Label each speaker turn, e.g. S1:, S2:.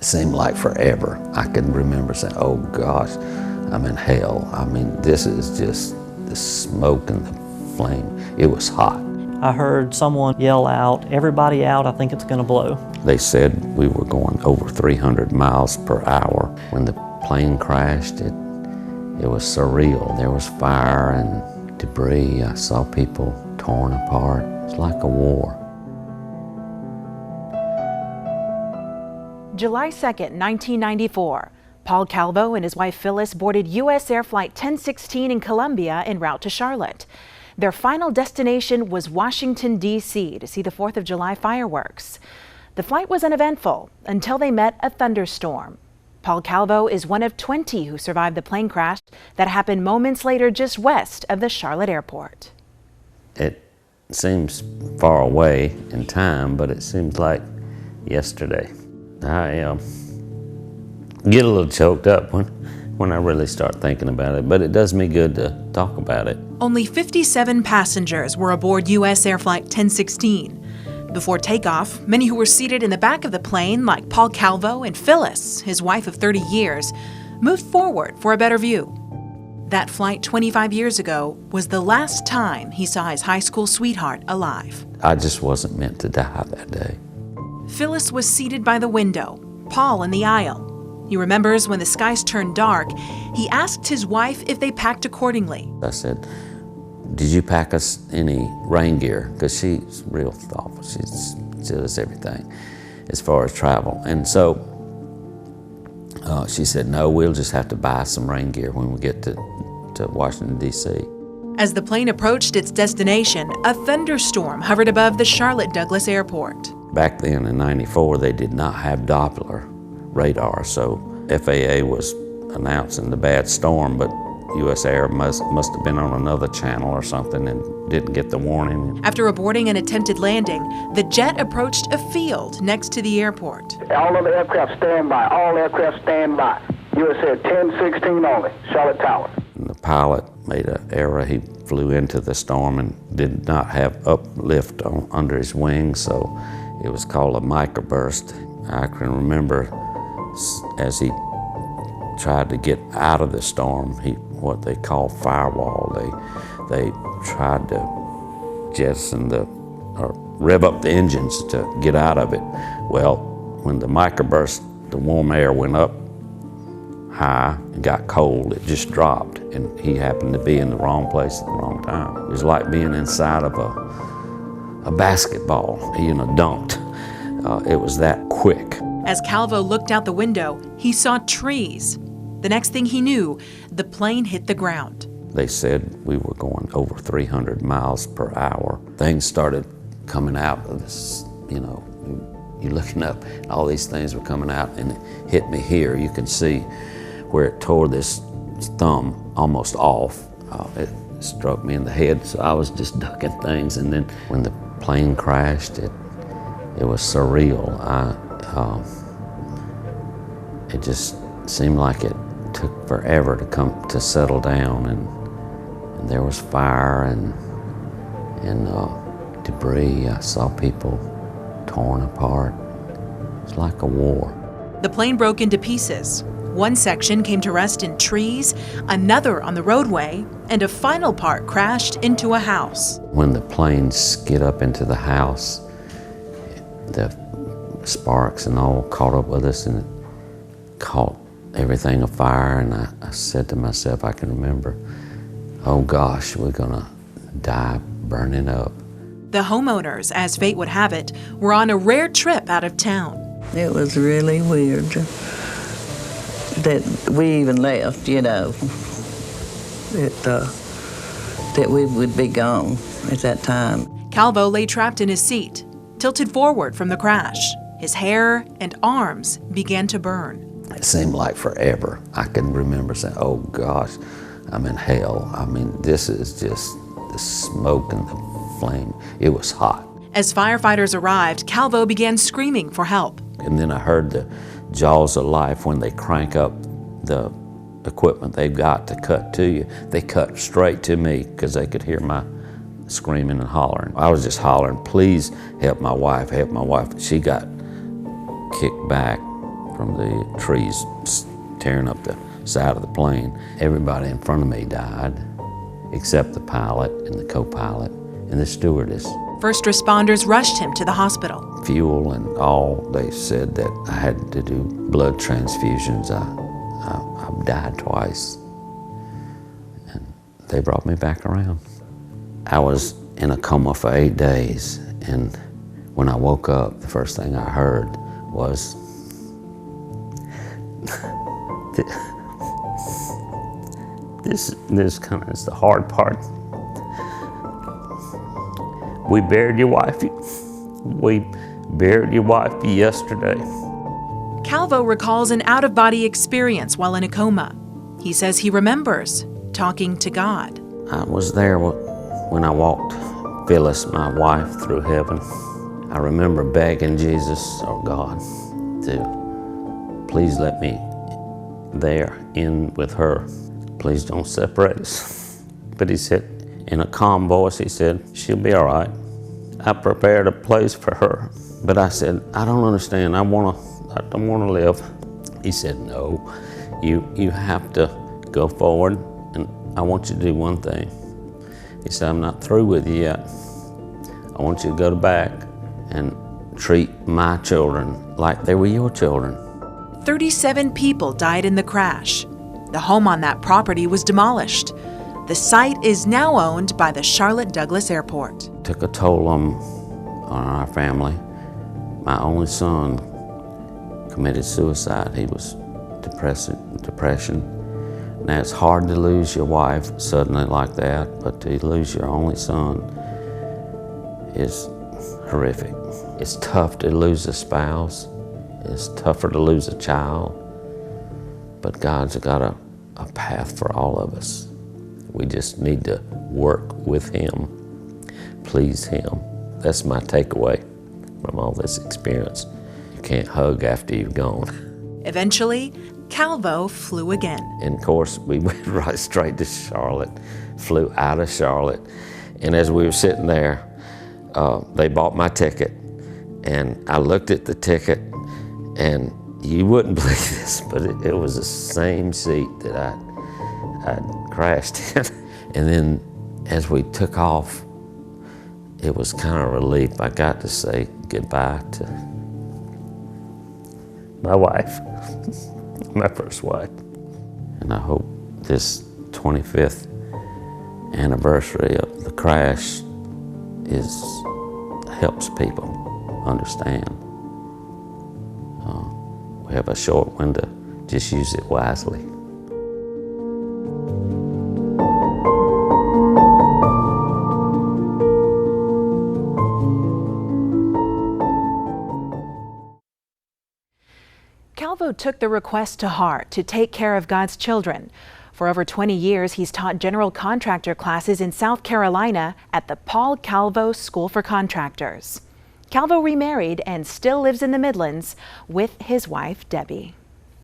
S1: It seemed like forever. I can remember saying, oh gosh, I'm in hell. I mean, this is just the smoke and the flame. It was hot.
S2: I heard someone yell out, everybody out, I think it's gonna blow.
S1: They said we were going over 300 miles per hour. When the plane crashed, it was surreal. There was fire and debris. I saw people torn apart. It's like a war.
S3: July 2nd, 1994. Paul Calvo and his wife Phyllis boarded USAir Flight 1016 in Columbia en route to Charlotte. Their final destination was Washington, D.C. to see the 4th of July fireworks. The flight was uneventful until they met a thunderstorm. Paul Calvo is one of 20 who survived the plane crash that happened moments later just west of the Charlotte airport.
S1: It seems far away in time, but it seems like yesterday. I get a little choked up when I really start thinking about it, but it does me good to talk about it.
S3: Only 57 passengers were aboard USAir Flight 1016. Before takeoff, many who were seated in the back of the plane, like Paul Calvo and Phyllis, his wife of 30 years, moved forward for a better view. That flight 25 years ago was the last time he saw his high school sweetheart alive.
S1: I just wasn't meant to die that day.
S3: Phyllis was seated by the window, Paul in the aisle. He remembers when the skies turned dark, he asked his wife if they packed accordingly.
S1: I said, did you pack us any rain gear? Because she's real thoughtful. She does everything as far as travel. And so she said, no, we'll just have to buy some rain gear when we get to Washington, D.C.
S3: As the plane approached its destination, a thunderstorm hovered above the Charlotte Douglas Airport.
S1: Back then in '94, they did not have Doppler radar, so FAA was announcing the bad storm, but USAir must have been on another channel or something and didn't get the warning.
S3: After aborting an attempted landing, the jet approached a field next to the airport.
S4: All of the aircraft stand by. All aircraft stand by. USAir 1016 only, Charlotte Tower.
S1: And the pilot made an error. He flew into the storm and did not have uplift under his wings, so it was called a microburst. I can remember as he tried to get out of the storm, what they call firewall. They tried to jettison or rev up the engines to get out of it. Well, when the microburst, the warm air went up high and got cold, it just dropped, and he happened to be in the wrong place at the wrong time. It was like being inside of a basketball, dunked. It was that quick.
S3: As Calvo looked out the window, he saw trees. The next thing he knew, the plane hit the ground.
S1: They said we were going over 300 miles per hour. Things started coming out of this, you're looking up, and all these things were coming out, and it hit me here. You can see where it tore this thumb almost off. It struck me in the head, so I was just ducking things, and then when the plane crashed, it was surreal. It just seemed like it took forever to settle down, and there was fire and debris. I saw people torn apart. It's like a war.
S3: The plane broke into pieces. One section came to rest in trees, another on the roadway, and a final part crashed into a house.
S1: When the plane skid up into the house, the sparks and all caught up with us, and it caught everything afire, and I said to myself, I can remember, oh gosh, we're gonna die burning up.
S3: The homeowners, as fate would have it, were on a rare trip out of town.
S5: It was really weird that we even left, that we would be gone at that time.
S3: Calvo lay trapped in his seat, tilted forward from the crash. His hair and arms began to burn.
S1: It seemed like forever. I can remember saying, oh gosh, I'm in hell. I mean, this is just the smoke and the flame. It was hot.
S3: As firefighters arrived, Calvo began screaming for help.
S1: And then I heard the jaws of life when they crank up the equipment they've got to cut to you. They cut straight to me because they could hear my screaming and hollering. I was just hollering, please help my wife, help my wife. She got kicked back from the trees tearing up the side of the plane. Everybody in front of me died, except the pilot and the co-pilot and the stewardess.
S3: First responders rushed him to the hospital.
S1: Fuel and all, they said that I had to do blood transfusions. I've died twice. And they brought me back around. I was in a coma for 8 days, and when I woke up, the first thing I heard was, this kind of is the hard part. We buried your wife. We buried your wife yesterday.
S3: Calvo recalls an out-of-body experience while in a coma. He says he remembers talking to God.
S1: I was there when I walked Phyllis, my wife, through heaven. I remember begging Jesus, or God, to please let me there in with her. Please don't separate us. But he said, in a calm voice, he said, she'll be all right. I prepared a place for her. But I said, I don't understand. I don't want to live. He said, no, you have to go forward, and I want you to do one thing. He said, I'm not through with you yet. I want you to go back and treat my children like they were your children.
S3: 37 people died in the crash. The home on that property was demolished. The site is now owned by the Charlotte Douglas Airport.
S1: Took a toll on our family. My only son committed suicide. He was depression. Now, it's hard to lose your wife suddenly like that, but to lose your only son is horrific. It's tough to lose a spouse. It's tougher to lose a child. But God's got a path for all of us. We just need to work with Him, please Him. That's my takeaway from all this experience. You can't hug after you've gone.
S3: Eventually, Calvo flew again.
S1: And of course, we went right straight to Charlotte, flew out of Charlotte. And as we were sitting there, they bought my ticket. And I looked at the ticket, and you wouldn't believe this, but it was the same seat that I'd crashed in. And then as we took off, it was kind of a relief. I got to say goodbye to my wife, my first wife. And I hope this 25th anniversary of the crash helps people understand. We have a short window, just use it wisely.
S3: Calvo took the request to heart to take care of God's children. For over 20 years, he's taught general contractor classes in South Carolina at the Paul Calvo School for Contractors. Calvo remarried and still lives in the Midlands with his wife, Debbie.